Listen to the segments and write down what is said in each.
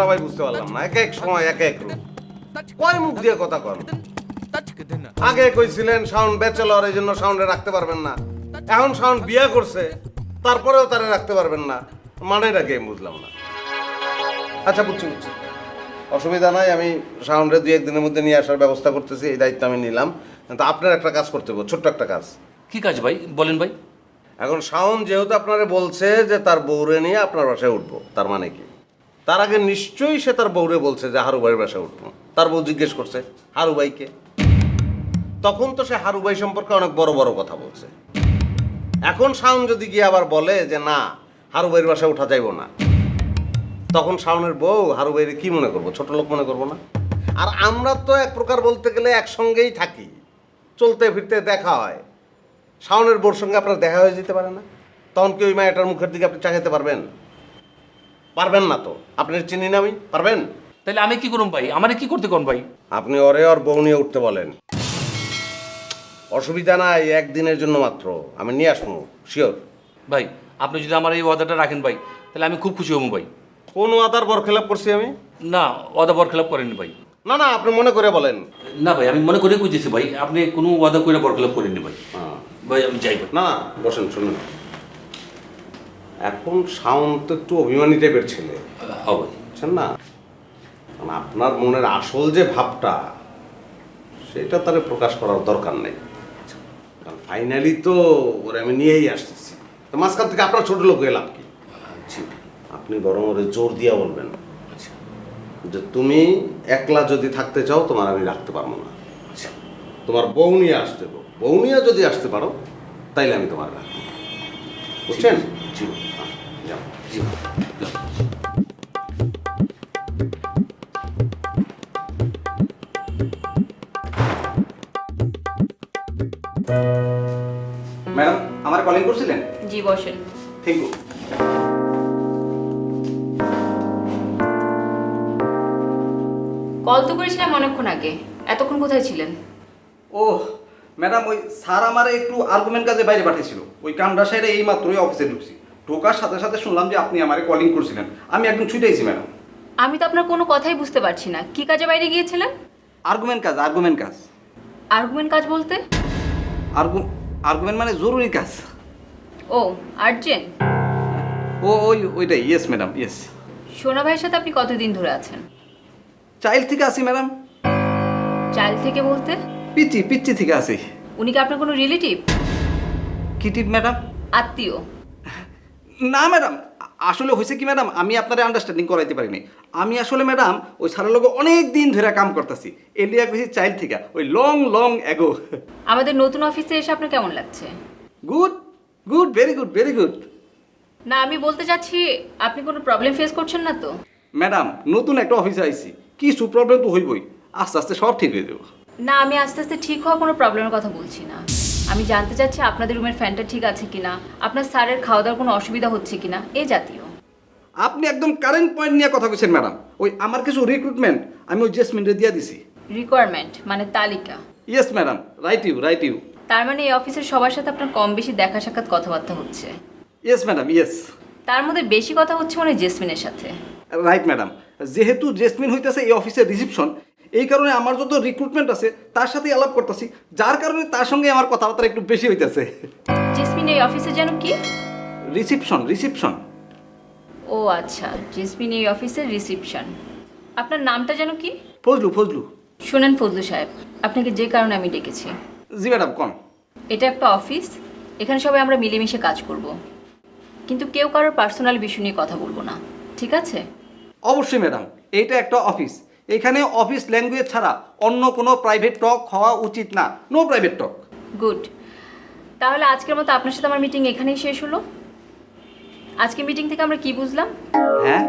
ভাই বুঝতে পারলাম না, এক এক সময় এক এক রূপ, কয় মুখ দিয়ে কথা কন। আগে কইছিলেন শাওন ব্যাচেলর, এই জন্য শাওনরে রাখতে পারবেন না, এখন শাওন বিয়ে করছে তারপরেও তারে রাখতে পারবেন না, মানেটা কি বুঝলাম না। আচ্ছা বুঝছি বুঝছি, অসুবিধা নাই, আমি শাওনরে 2-1 দিনের মধ্যে নিয়ে আসার ব্যবস্থা করতেছি, এই দায়িত্ব আমি নিলাম। কিন্তু আপনার একটা কাজ করতে হবে, ছোট্ট একটা কাজ। কি কাজ ভাই বলেন ভাই? এখন শাওন যেহেতু আপনারে বলছে যে তার বউরে নিয়ে আপনার বাসায় উঠবো, তার মানে কি তার আগে নিশ্চয়ই সে তার বউরে বলছে যে হারু ভাইয়ের বাসায় উঠবো। তার বউ জিজ্ঞেস করছে হারু ভাইকে, তখন তো সে হারু ভাই সম্পর্কে অনেক বড় বড় কথা বলছে। এখন শাওন যদি গিয়ে আবার বলে যে না হারু ভাইয়ের বাসায় উঠা যাইব না, তখন শাওনের বউ হারু ভাইয়ের কি মনে করবো, ছোট লোক মনে করবো না? আর আমরা তো এক প্রকার বলতে গেলে একসঙ্গেই থাকি, চলতে ফিরতে দেখা হয়। শাওনের বউর সঙ্গে আপনার দেখা হয়ে যেতে পারে না, তখন কি ওই মায়াটার মুখের দিকে আপনি চাকাতে পারবেন? পারবেন না তো, আপনি চিনি না আমি, পারবেন? তাহলে আমি কি করুম ভাই? আমারে কি করতে কোন ভাই? আপনি ওরে ওর বউ নিয়ে উঠতে বলেন, অসুবিধা নাই, একদিনের জন্য মাত্র, আমি নিয়ে আসবো শিওর। ভাই আপনি যদি আমার এই ওয়াদাটা রাখেন ভাই, তাহলে আমি খুব খুশি হবো ভাই। কোন আদার বরখেলাপ করছি আমি? না, ওয়াদা বরখেলাপ করেননি ভাই। না না, আপনি মনে করে বলেন। না ভাই, আমি মনে করে বুঝেছি ভাই, আপনি কোনো ওয়াদা করে বরখেলাপ করেননি ভাই। ভাই আমি যাই ভাই। না বসেন, শুনুন, এখন শাওন তো একটু অভিমানী টাইপের ছেলে, হ্যাঁ ভাই। বুঝছেন না? মানে আপনার মনের আসল যে ভাবটা, সেটা তারে প্রকাশ করার দরকার নেই, কারণ ফাইনালি তো ওরে আমি নিয়েই আসতেছি, তো মাঝখান থেকে আপনার ছোট লোক হয়ে লাভ কি? আপনি বরং ওরে জোর দিয়া বলবেন যে তুমি একলা যদি থাকতে চাও তোমার আমি রাখতে পারবো না, তোমার বউ নিয়ে আসতে হবে, বউ নিয়ে যদি আসতে পারো তাইলে আমি তোমার রাখবো, বুঝছেন? জি যাও। জি ম্যাডাম আমার কলিং করছিলেন? জি বসেন। Thank you. কল তো করেছিলাম অনেকক্ষণ আগে, এতক্ষণ কোথায় ছিলেন? ও ম্যাডাম, ওই স্যার আমার একটু আর্গুমেন্ট কাজে বাইরে পাঠিয়েছিল, ওই কামরা সাইডে এই মাত্রই অফিসে ঢুকছি, ঢোকার সাথে সাথে শুনলাম যে আপনি আমারে কলিং করছিলেন, আমি একদম ছুটে আইছি ম্যাডাম। আমি তো আপনার কোনো কথাই বুঝতে পারছি না, কি কাজে বাইরে গিয়েছিলেন? আর্গুমেন্ট কাজ, আর্গুমেন্ট কাজ। আর্গুমেন্ট কাজ বলতে? আর্গুমেন্ট মানে জরুরি কাজ। ও আর্জেন্ট। ওইটাই, ইয়েস ম্যাডাম, ইয়েস। সোনা ভাইয়ের সাথে আপনি কতদিন ধরে আছেন? চাইল্ড থেকে আসি ম্যাডাম। চাইল্ড থেকে বলতে? পিচ্ছি থেকে আসি। উনি কি আপনার কোনো রিলেটিভ? কি টিপ ম্যাডাম? আত্মীয়? না ম্যাডাম, আসলে হয়েছে কি ম্যাডাম, আমি আপনার আন্ডারস্ট্যান্ডিং করাইতে পারিনি। আমি আসলে ম্যাডাম ওই স্যারের লোক অনেক দিন ধরে কাম করতেছি, এলিয়া বেশি চাইল্ড থেকে, ওই লং লং এগো। আমাদের নতুন অফিসে এসে আপনার কেমন লাগছে? Good good, very good, very good. না আমি বলতে চাচ্ছি আপনি কোনো প্রবলেম ফেস করছেন না তো? ম্যাডাম নতুন একটা অফিসে আইছি, কিছু প্রবলেম তো হইবই, আস্তে আস্তে সব ঠিক হয়ে যাবো। না আমি আস্তে আস্তে ঠিক হওয়া কোনো প্রবলেমের কথা বলছি না, আমি জানতে চাচ্ছি আপনাদের রুমের ফ্যানটা ঠিক আছে কিনা, আপনার স্যারের খাওয়া দাওয়ার কোনো অসুবিধা হচ্ছে কিনা, এই জাতীয়। আপনি একদম কারেন্ট পয়েন্ট নিয়ে কথা বলছেন ম্যাডাম। ওই আমার কিছু রিক্রুটমেন্ট আমি ওই জেসমিনরে দিয়ে দিছি। রিকোয়ারমেন্ট মানে তালিকা? Yes madam, right you, right you. তার মানে এই অফিসের সবার সাথে আপনার কম বেশি দেখা সাক্ষাৎ কথাবার্তা হচ্ছে? Yes madam, yes. তার মধ্যে বেশি কথা হচ্ছে মানে জেসমিনের সাথে? রাইট ম্যাডাম, যেহেতু জেসমিন হইতেছে এই অফিসের রিসিপশন, এই কারণে আমার যত রিক্রুটমেন্ট আছে তার সাথেই আলাপ করতেছি, যার কারণে তার সঙ্গে আমার কথাবার্তা একটু বেশি হইতেছে। জেসমিন এই অফিসে যেন কি? Reception, reception. ও আচ্ছা, জেসমিন এই অফিসের রিসিপশন। আপনার নামটা যেন কি? ফজলু, ফজলু। শুনেন ফজলু সাহেব, আপনাকে যে কারণে আমি ডেকেছি, জি ম্যাডাম কোন। এটা একটা অফিস, এখানে সবাই আমরা মিলেমিশে কাজ করব, কিন্তু কেউ কারোর পার্সোনাল বিষয় নিয়ে কথা বলবো না, ঠিক আছে? অবশ্যই ম্যাডাম, এইটা একটা অফিস, এখানে অফিস ল্যাঙ্গুয়েজ ছাড়া অন্য কোনো প্রাইভেট টক হওয়া উচিত না, নো প্রাইভেট টক। গুড, তাহলে আজকের মতো আপনার সাথে আমার মিটিং এখানেই শেষ হলো। আজকে মিটিং থেকে আমরা কি বুঝলাম? হ্যাঁ,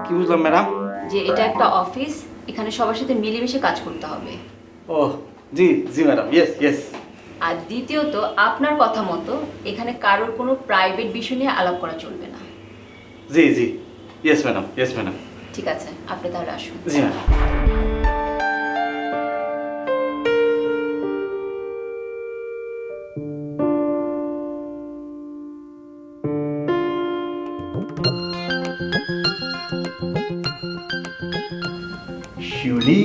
কি বুঝলাম ম্যাডাম? যে এটা একটা অফিস, এখানে সবার সাথে মিলেমিশে কাজ করতে হবে। ও জি জি ম্যাডাম, ইয়েস ইয়েস। আর দ্বিতীয়ত আপনার কথা মতো এখানে কারোর কোনো প্রাইভেট বিষয় নিয়ে আলাপ করা চলবে না। জি জি, ইয়েস ম্যাডাম, ইয়েস ম্যাডাম। ঠিক আছে, আপনি তাহলে আসুন। জি ম্যাডাম। শিউলি,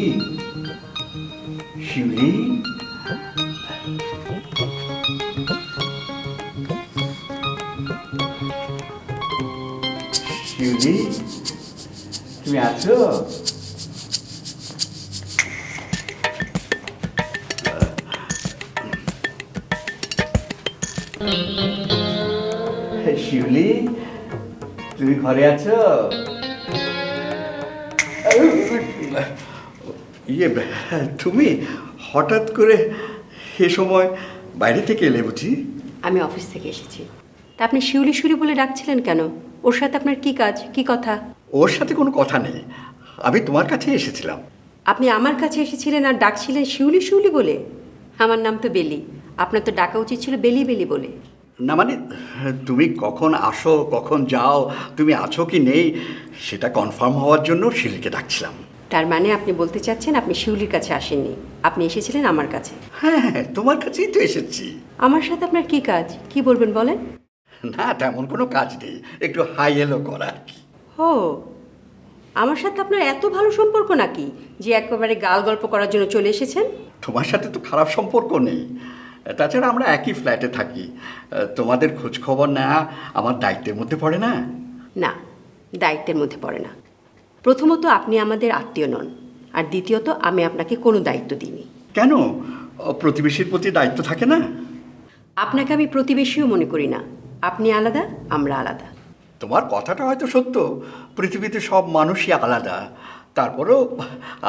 শিউলি, শিউলি, তুমি আছো? শিউলি, তুমি ঘরে আছো? ইয়ে, তুমি হঠাৎ করে এ সময় বাইরে থেকে এলে বুঝি? আমি অফিস থেকে এসেছি। তা আপনি শিউলি শিউলি বলে ডাকছিলেন কেন? ওর সাথে আপনার কি কাজ, কি কথা? ওর সাথে কোনো কথা নেই, আমি তোমার কাছে এসেছিলাম। আপনি আমার কাছে এসেছিলেন আর ডাকছিলেন শিউলি শিউলি বলে? আমার নাম তো বেলি, আপনার তো ডাকা উচিত ছিল বেলি বেলি বলে। না মানে, তুমি কখন আসো কখন যাও, তুমি আছো কি নেই সেটা কনফার্ম হওয়ার জন্য শিউলিকে ডাকছিলাম। তার মানে আপনি বলতে চাচ্ছেন আপনি শিউলির কাছে আসেননি, আপনি এসেছিলেন আমার কাছে? হ্যাঁ হ্যাঁ, তোমার কাছেই তো এসেছি। আমার সাথে আপনার কি কাজ, কি বলবেন বলেন? না, তেমন কোনো কাজ নেই, একটু হাই এলো করা আর কি। ও, আমার সাথে আপনার এত ভালো সম্পর্ক নাকি যে একেবারে গাল গল্প করার জন্য চলে এসেছেন? তোমার সাথে তো খারাপ সম্পর্ক নেই, তাছাড়া আমরা একই ফ্ল্যাটে থাকি। তোমাদের খোঁজ খবর নেওয়া আমার দায়িত্বের মধ্যে পড়ে না। না, দায়িত্বের মধ্যে পড়ে না। প্রথমত আপনি আমাদের আত্মীয় নন, আর দ্বিতীয়ত আমি আপনাকে কোনো দায়িত্ব দিইনি। কেন, প্রতিবেশীর প্রতি দায়িত্ব থাকে না? আপনাকে আমি প্রতিবেশীও মনে করি না। আপনি আলাদা, আমরা আলাদা। তোমার কথাটা হয়তো সত্য, পৃথিবীতে সব মানুষই আলাদা, তারপরেও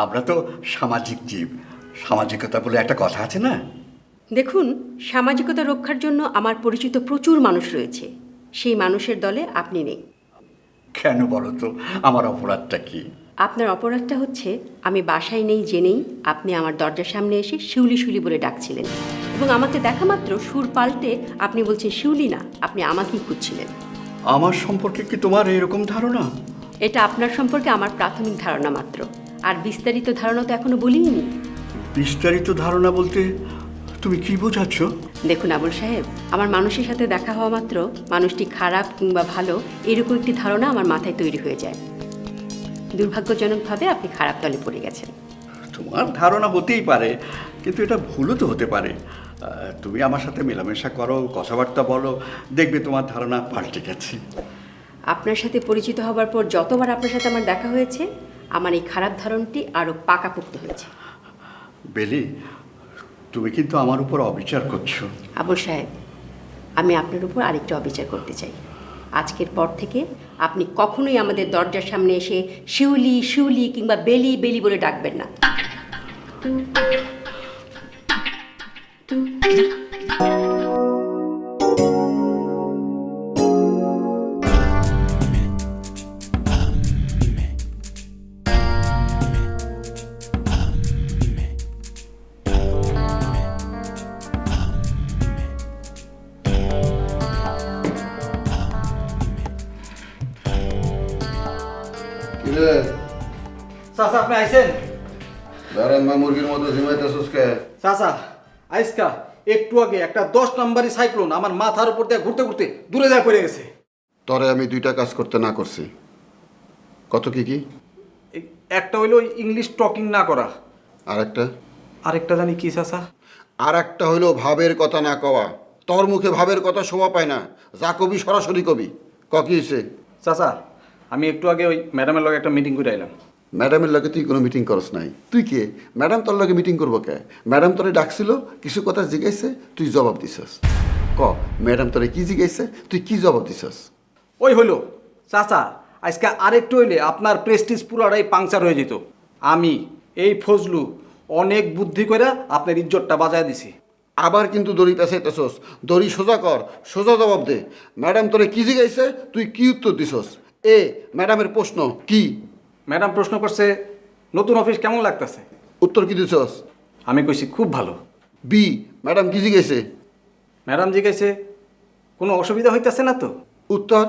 আমরা তো সামাজিক জীব, সামাজিকতা বলে একটা কথা আছে না? দেখুন, সামাজিকতা রক্ষার জন্য আমার পরিচিত প্রচুর মানুষ রয়েছে, সেই মানুষের দলে আপনি নেই। কেন বলো তো, আমার অপরাধটা কি? আপনার অপরাধটা হচ্ছে আমি বাসায় নেই জেনেই আপনি আমার দরজার সামনে এসে শিউলি শিউলি বলে ডাকছিলেন, এবং আমাকে দেখা মাত্র সুর পাল্টে আপনি বলছেন শিউলি না, আপনি আমাকেই খুঁজছিলেন। আমার সম্পর্কে কি তোমার এরকম ধারণা? এটা আপনার সম্পর্কে আমার প্রাথমিক ধারণা মাত্র, আর বিস্তারিত ধারণা তো এখনো বলিনি। বিস্তারিত ধারণা বলতে তুমি কি বোঝাচ্ছ? দেখুন আবুল সাহেব, আমার মানুষের সাথে দেখা হওয়া মাত্র মানুষটি খারাপ কিংবা ভালো এরকম একটি ধারণা আমার মাথায় তৈরি হয়ে যায়। দুর্ভাগ্যজনকভাবে আপনি খারাপ দলে পড়ে গেছেন। তোমার ধারণা হতেই পারে, কিন্তু এটা ভুলও তো হতে পারে। তুমি আমার সাথে মেলামেশা করো, কথাবার্তা বলো, দেখবে তোমার ধারণা পাল্টে গেছে। আপনার সাথে পরিচিত হবার পর যতবার আপনার সাথে আমার দেখা হয়েছে, আমার এই খারাপ ধারণাটি আরও পাকাপোক্ত হয়েছে। বেলি, তুমি কিন্তু আমার উপর অবিচার করছো। আবুল সাহেব, আমি আপনার উপর আরেকটা অবিচার করতে চাই। আজকের পর থেকে আপনি কখনোই আমাদের দরজার সামনে এসে শিউলি শিউলি কিংবা বেলি বেলি বলে ডাকবেন না। কিরে চাচা, আপনি আইছেন? বেড়াঙ্গা মুরগির মতো ঝিমাইতেছিস কে? চাচা, আইসকা একটু আগে একটা 10 নম্বরই সাইক্লোন আমার মাথার উপর দিয়ে ঘুরতে ঘুরতে দূরে যায় পড়ে গেছে। তরে আমি দুইটা কাজ করতে না করছি। কত কি কি? একটা হইলো ইংলিশ টকিং না করা, আরেকটা জানি কি চাচা? আর একটা হইলো ভাবের কথা না কওয়া। তোর মুখে ভাবের কথা শোভা পায় না, যা কবি সরাসরি কবি। কি হয়েছে? চাচা, আমি একটু আগে ওই ম্যাডামের লগে একটা মিটিং করে আইলাম। ম্যাডামের লগে তুই কোনো মিটিং করস নাই? তুই কে? ম্যাডাম তোর লগে মিটিং করবো কে? ম্যাডাম তোরে ডাকছিল, কিছু কথা জিজ্ঞাসে, তুই জবাব দিছস। ম্যাডাম তোরে কি জিজ্ঞাসে, তুই কি জবাব দিছস? ওই হইলো চাচা, আজকে আরেকটু হইলে আপনার প্রেস্টিজ পুরাটাই পাংচার হয়ে যেত। আমি এই ফজলু অনেক বুদ্ধি করে আপনার ইজ্জতটা বাজায় দিছি। আবার কিন্তু দড়ি পেঁচাইতেছস। দড়ি সোজা কর, সোজা জবাব দে। ম্যাডাম তোরে কি জিজ্ঞাসে, তুই কি উত্তর দিছস? ম্যাডামের প্রশ্ন কি? ম্যাডাম প্রশ্ন করছে, নতুন অফিস কেমন লাগতেছে? উত্তর কি দিছস? আমি কইছি খুব ভালো। ম্যাডাম কি জিজ্ঞাসে? ম্যাডাম জিজ্ঞাসে, কোনো অসুবিধা হইতেছে না তো? উত্তর?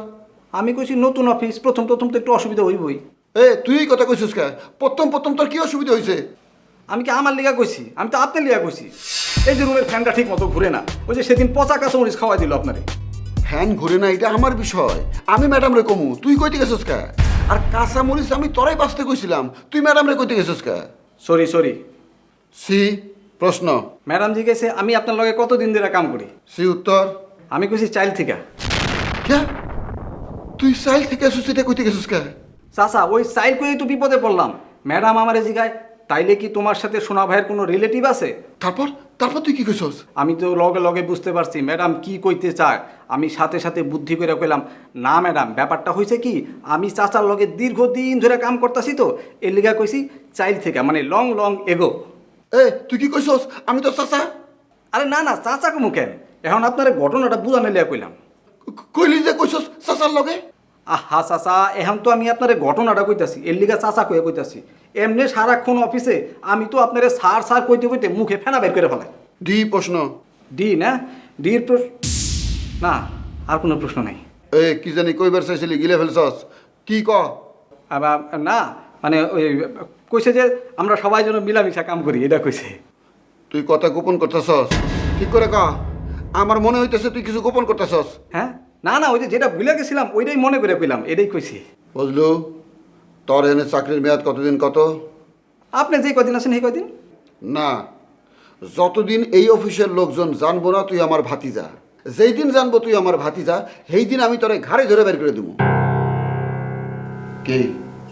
আমি কইছি নতুন অফিস, প্রথম প্রথম তো একটু অসুবিধা হইবই। তুই এই কথা কইছিস কে? প্রথম তোর কি অসুবিধা হয়েছে? আমি কি আমার লিগা কইছি? আমি তো আপনার লিগা কইছি। এই যে রুমের ফ্যানটা ঠিক মতো ঘুরে না, ওই যে সেদিন পচা কাঁচামরিচ খাওয়াই দিল আপনারে। ফ্যান ঘুরে না, এটা আমার বিষয়। আমি ম্যাডাম রে কমু, তুই কইতে গেছিস কে? আর কাঁচা মরিচ আমি তোরাই বাঁচতে কইছিলাম, তুই ম্যাডামরে কইতে গেছিস কে? সরি সরি সি প্রশ্ন, ম্যাডাম জিজ্ঞেসে আমি আপনার লগে কতদিন ধরে কাম করি। সি উত্তর। আমি কইছি চাইল থেকে। কে তুই সাইল থেকে আসছিস, এটা কইতে গেছিস কে? চাচা ওই চাইল করেই তো বিপদে পড়লাম। ম্যাডাম আমারে জিগায় তাইলে কি তোমার সাথে সোনা ভাইয়ের কোনো রিলেটিভ আছে? তারপর তারপর তুই কি কইছস? আমি তো লগে লগে বুঝতে পারছি ম্যাডাম কি কইতে চায়। আমি সাথে সাথে বুদ্ধি করে কইলাম, না ম্যাডাম ব্যাপারটা হয়েছে কি, আমি চাচার লগে দীর্ঘদিন ধরে কাম করতেছি তো, এর লিগা কইছি চাইল থেকে, মানে লং লং এগো। এ তুই কি কইছস? আমি তো চাচা। আরে না না, চাচা কমু কেন, এখন আপনার ঘটনাটা বুঝানো লিয়া কইলাম। কইলি যে কইছস চাচার লগে? আহা চাচা, এখন তো আমি আপনার ঘটনাটা কইতাছি, এর লিগা চাচা কইয়া কইতাছি। এমনি সারাক্ষণ অফিসে আমি তো আপনার সার সার কইতে কইতে মুখে ফেনা বের করে ফেলাই। ডি প্রশ্ন। ডি না, ডির প্রশ্ন না, আর কোনো প্রশ্ন নাই। এ কি জানি কইবার চাইছিলি, গিলে ফেলছস, কি ক? আবার না, মানে ওই কইছে যে আমরা সবাই যেন মিলামিশা কাম করি, এটা কইছে। তুই কথা গোপন করতেছস, ঠিক করে ক। আমার মনে হইতেছে তুই কিছু গোপন করতেছস। হ্যাঁ না না, ওই যে যেটা ভুলে গেছিলাম ওইটাই মনে করে কইলাম, এটাই কইছি। বুঝলু, তোর এনে চাকরির মেয়াদ কতদিন কত? আপনি যে কদিন আছেন এই কদিন। না, যতদিন এই অফিসের লোকজন জানবো না তুই আমার ভাতিজা, যেই দিন জানবো তুই আমার ভাতিজা, সেই দিন আমি তোরে ঘাড়ে ধরে বের করে দেবো। কি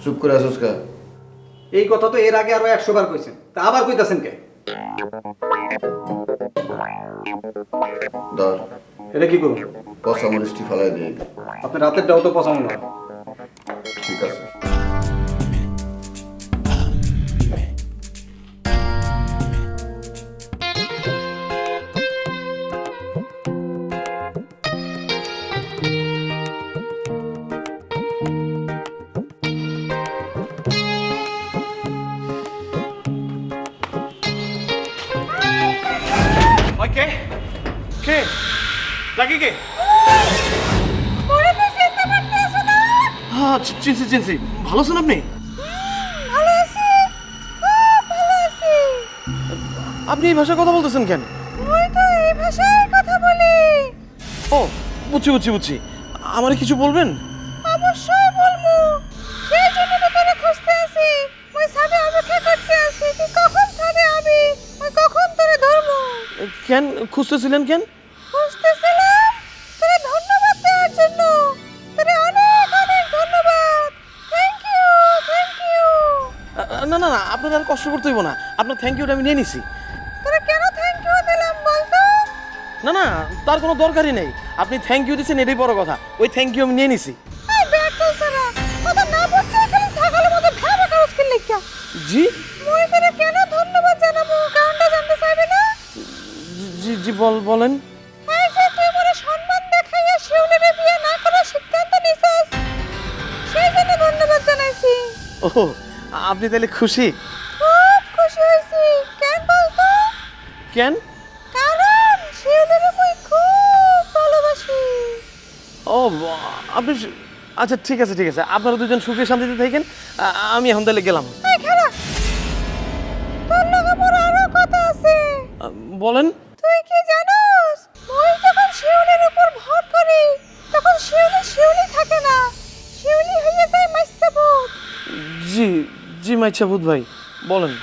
চুপ করে আসস কা? এই কথা তো এর আগে আরো 100 বার কইছেন, তা আবার কইতাছেন কে? ধর, এটা কি করুন? পচা মরিচটি ফেলাই দিই। আপনার রাতেরটাও তো পছন্দ না। ঠিক আছে। কে কে লাগি কে? হ্যাঁ চিনছি চিনছি। ভালো আছেন আপনি? আপনি এই ভাষায় কথা বলতেছেন কেন? ও বুঝছি বুঝছি বুঝছি। আমারে কিছু বলবেন? অবশ্যই বলবো, সেই জন্য তো তোরে খুঁজতে আছি। ওই সাথে অপেক্ষা করতে আছি, তুই কখন সাথে আবি, ওই কখন তোরে ধরবো। কেন খুঁজতেছিলেন কেন? খুঁজতেছিলাম তোরে ধন্যবাদ দেওয়ার জন্য। তোরে অনেক অনেক ধন্যবাদ। Thank you thank you. না না না, আপনার আর কষ্ট করতে হইব না, আপনার থ্যাংক ইউটা আমি নিয়ে নিছি। তোরে কেন থ্যাংক ইউ দিলাম বলতো? না না, তার কোনো দরকারই নেই। আপনি থ্যাংক ইউ দিচ্ছেন এটাই বড় কথা। ওই থ্যাংক ইউ আমি নিয়ে নিছি। এই ব্যাটা সারা কথা না বুঝছিস, খালি ছাগলের মতো ভ্যাবা কাজ করলি কি? জি মই তোরে কেন ধন্যবাদ জানাবো, কারণটা জানতে চাইবে না? জি জি বলেন। এই যে তুই মোরে সম্মান দেখাইয়া শিউলিরে বিয়ে না করার সিদ্ধান্ত নিছিস, সেই জন্য ধন্যবাদ জানাইছি। ও আপনি তাহলে খুশি? খুব খুশি হয়েছি। কেন বলতো? কেন? কারণ শিউলিরে মই খুব ভালোবাসি। ও আপনি আচ্ছা ঠিক আছে ঠিক আছে, আপনারা দুজন সুখে শান্তিতে থাকেন। আমি এখন তাহলে গেলাম। এই খালা, তোর লগে মোর আরো কথা আছে। বলেন। তুই কি জানোস, মই যখন শিউলির উপর ভর করি তখন শিউলি শিউলি থাকে না, শিউলি হয়ে যায় মাইসাবুত। জি জি মাইচ্ছা ভূত ভাই বলেন।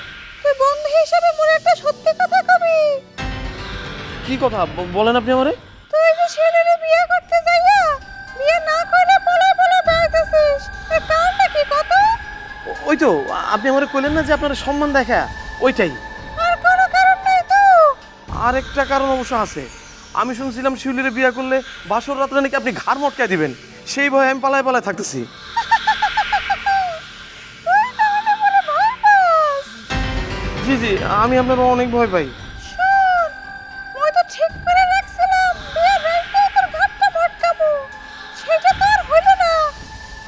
তুই বন্ধু হিসেবে মোর একটা সত্যি কথা কবি। কি কথা বলেন আপনি আমারে? তুই যে শিউলিরে বিয়ে করতে যাইয়া বিয়ে না করলে পলে পলে বেড়াইতেছিস, এর কারণটা কি কত? ওই তো আপনি আমারে কইলেন না যে আপনারা সম্মান দেখা, ওইটাই। আর কোনো কারণ নেই তো? আরেকটা কারণ অবশ্য আছে। আমি শুনছিলাম শিউলিরে বিয়ে করলে বাসর রাত্রে নাকি আপনি ঘাড় মটকায় দিবেন, সেই ভয়ে আমি পালায় পালায় থাকতেছি। তুই তাহলে বলে ভয় পাস? জি জি, আমি আপনার অনেক ভয় পাই। শোন, মই তো ঠিক করে রাখছিলাম বিয়ের রাইতে তোর ঘাটটা মটকাবো, সেটা তো আর হইল না।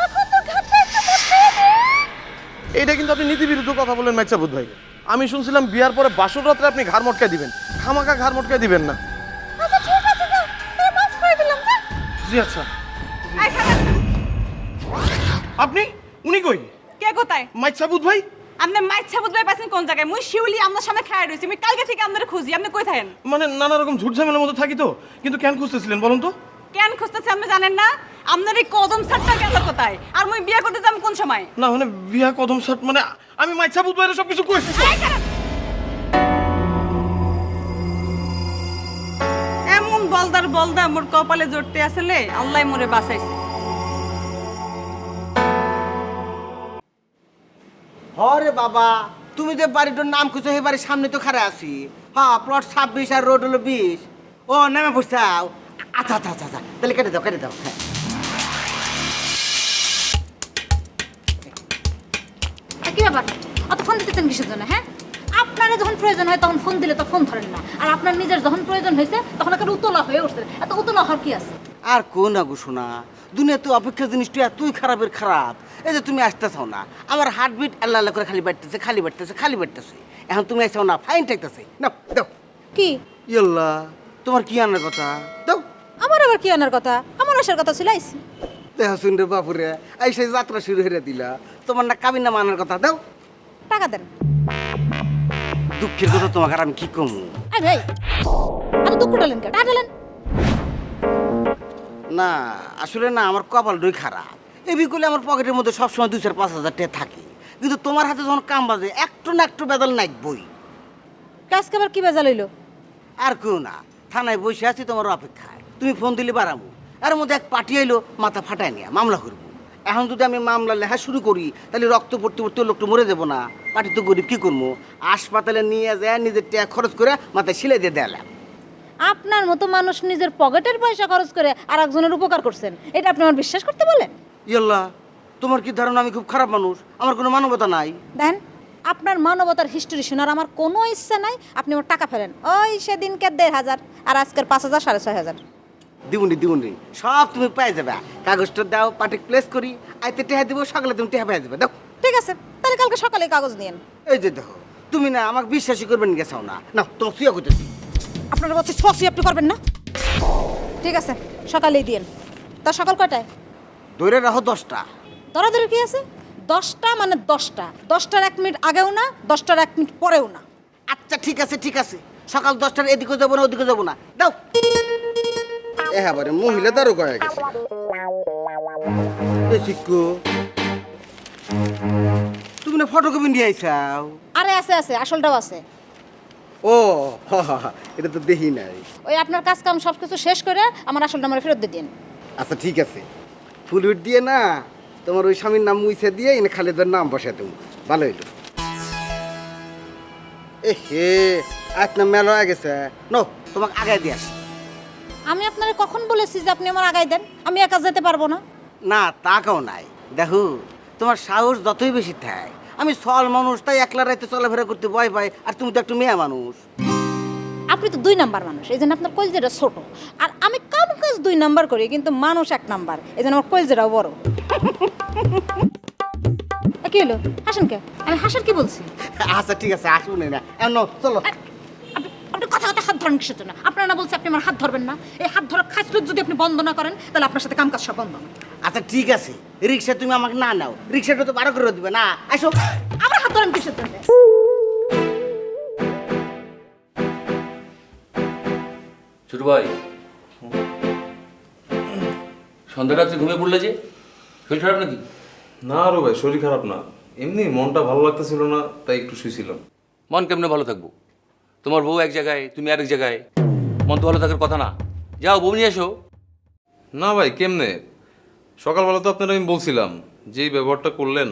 এখন তোর ঘাটটা একটু মটকাই দে। এইটা কিন্তু আপনি নীতিবিরুদ্ধ কথা বলেন মাইচ্ছা ভূত ভাই। আমি শুনছিলাম বিয়ার পরে বাসর রাত্রে আপনি ঘাড় মটকায় দিবেন, খামাকা ঘাড় মটকায় দিবেন না। আচ্ছা ঠিক আছে, যা, তোরে মাফ করে দিলাম, যা। জি আচ্ছা। আই খালা, আপনি উনি কই? কে কোথায়? মাইচ্ছা ভূত ভাই। আপনি মাইচ্ছা বুঝবাই পাচ্ছেন কোন জায়গায়? মুই শিউলি আপনার সামনে খাড়া রইছি, আমি কালকে থেকে আপনারে খুঁজি, আপনি কই থাকেন? মানে নানা রকম ঝুট ঝামেলার মধ্যে থাকি তো, কিন্তু কেন খুঁজতেছিলেন বলুন তো? কেন খুঁজতেছে আপনি জানেন না? আপনার এই কদম ছাড়টা গেল কোথায়? আর মুই বিয়ে করতে যাম কোন সময়? না মানে বিয়া কদম শার্ট মানে আমি মাইছা বুধবারে সব কিছু কইছি। এমন বলদার বলদা মোর কপালে জড়তে আসলে আল্লাহ মোরে বাঁচাইছে। হরে বাবা, তুমি যে বাড়িটার নাম খুঁজছো সেই বাড়ির সামনে তো খারে আছি। হ্যাঁ, প্লট 26 আর রোড হলো 20। ও নেমে পড়ছাও। আচ্ছা আচ্ছা আচ্ছা আচ্ছা, তাহলে কেটে দাও কেটে দাও। হ্যাঁ, কি ব্যাপার অত ফোন দিতেছেন কিসের জন্য? হ্যাঁ, আপনারা যখন প্রয়োজন হয় তখন ফোন দিলে তো ফোন ধরেন না, আর আপনার নিজের যখন প্রয়োজন হয়েছে তখন একটা উতলা হয়ে উঠছে। এত উতলা হওয়ার কি আছে? আর কোন না গো শোনা, দুনিয়া তো অপেক্ষা জিনিসটা এতই খারাপের খারাপ। এই যে তুমি আসতেছাও না, আমার হার্টবিট আল্লাহ আল্লাহ করে খালি বাড়তেছে খালি বাড়তেছে খালি বাড়তেছে। এখন তুমি আসছো না, ফাইন ঠাকতেছে না। দাও কি ইয়াল্লা, তোমার কি আনার কথা? দাও। আমার আবার কি আনার কথা? আমার আসার কথা ছিল আইছি। দেহ শুনরে বাপুরে, এই সেই যাত্রা শুরু হয়ে দিলা। তোমার না কাবিন নামা আনার কথা? দাও। টাকা দেন। দুঃখের কথা তোমাকে আর আমি কি কমু? আই ভাই, এত দুঃখ ডালেন কে? টাকা ডালেন। না আসলে না, আমার কপালটাই খারাপ। এই বিকুলে আমার পকেটের মধ্যে সবসময় 2-4-5 হাজার টাকা থাকে, কিন্তু তোমার হাতে যখন কাম বাজে একটু না একটু বেদল নাই বই। কাজকে আবার কি বেজাল হইলো? আর কেউ না, থানায় বসে আছি তোমার অপেক্ষায়। তুমি ফোন দিলে বাড়াবো, এর মধ্যে এক পার্টি এলো, মাথা ফাটায় নিয়ে মামলা করবো। এখন যদি আমি মামলা লেখা শুরু করি তাহলে রক্ত পড়তে পড়তে লোকটা মরে দেবো না। পার্টি তো গরিব, কি করবো? হাসপাতালে নিয়ে যায় নিজের টাকা খরচ করে মাথায় সিলাই দিয়ে দেয়ালাম। আপনার মতো মানুষ নিজের পকেটের পয়সা খরচ করে আর একজনের উপকার করছেন, এটা আপনি আমার বিশ্বাস করতে বলেন? ইয়াল্লা, তোমার কি ধারণা আমি খুব খারাপ মানুষ? আমার কোনো মানবতা নাই? দেন, আপনার মানবতার হিস্টোরি শোনার আমার কোনো ইচ্ছা নাই। আপনি আমার টাকা ফেলেন। ওই সেদিনকে 1,500 আর আজকের 5,000 6,500। দিবনি সব তুমি পাই যাবে। কাগজটা দাও, পার্টি প্লেস করি, আইতে টেহা দিব, সকালে তুমি টেহা পাই যাবে। দাও। ঠিক আছে, তাহলে কালকে সকালে কাগজ নিয়েন। এই যে দেখো, তুমি না আমাকে বিশ্বাসই করবেন গেছাও না। না তোমার সুয়া করতেছি। আপনার বলছি সসি আপনি করবেন না? ঠিক আছে, সকালেই দিয়েন। তা সকাল কয়টায়? ধরে রাখো 10টা। দরাদরি কি আছে? 10টা মানে 10টা। 10টার 1 মিনিট আগেও না, 10টার 1 মিনিট পরেও না। আচ্ছা ঠিক আছে ঠিক আছে, সকাল 10টার এদিকে যাবো না ওদিকে যাবো না। দাও। এবারে মহিলা দারো হয়ে গেছে। এই শিক্ষু, তুমি না ফটোকপি নিয়ে আইসাও? আরে আছে আছে, আসলটাও আছে। ও এটা তো দেখি নাই। ওই আপনার কাজ কাম সব কিছু শেষ করে আমার আসল নাম্বার ফেরত দিয়ে দিন। আচ্ছা ঠিক আছে, ফুলউট দিয়ে না তোমার ওই স্বামীর নাম মুইছে দিয়ে এনে খালেদের নাম বসে তুমি। ভালো হইলো। এ হে, আজ না মেলা হয়ে গেছে। নো, তোমাকে আগায় দিয়ে আসি। আমি আপনারে কখন বলেছি যে আপনি আমার আগায় দেন? আমি একা যেতে পারবো না। না তাকাও নাই। দেখো, তোমার সাহস যতই বেশি থাকে। আমি সল মানুষ, তাই একলা রাইতে চলাফেরা করতে ভয় পাই। আর তুমি তো একটু মেয়ে মানুষ। আপনি তো 2 নাম্বার মানুষ, এই জন্য আপনার কলজেটা ছোট। আর আমি কাম কাজ 2 নাম্বার করি, কিন্তু মানুষ 1 নাম্বার, এই জন্য আমার কলজেটাও বড়। কি হলো? হাসেন কে? আমি হাসার কি বলছি? আচ্ছা ঠিক আছে, আসুন না। চলো। আপনি কথা কথা হাত ধরেন কিসের জন্য? আপনারা না বলছে আপনি আমার হাত ধরবেন না? এই হাত ধরা খাসলত যদি আপনি বন্ধ না করেন তাহলে আপনার সাথে কাম কাজ সব বন্ধ। আচ্ছা ঠিক আছে, রিক্সা তুমি আমাকে না নাও, রিক্সাটা তো 12 করে দিবে না। আসো। আমার হাত ধরেন কিসের জন্য? ছোট ভাই, সন্ধ্যা রাত্রে ঘুমিয়ে পড়লে যে? শরীর খারাপ নাকি? না আরো ভাই, শরীর খারাপ না, এমনি মনটা ভালো লাগতেছিল না, তাই একটু শুয়েছিলাম। মন কেমনে ভালো থাকবো? তোমার বউ এক জায়গায়, তুমি আরেক জায়গায়, মন তো ভালো থাকার কথা না। যাও বউ নিয়ে এসো। না ভাই, কেমনে? সকালবেলা তো আপনারা আমি বলছিলাম, যেই ব্যবহারটা করলেন।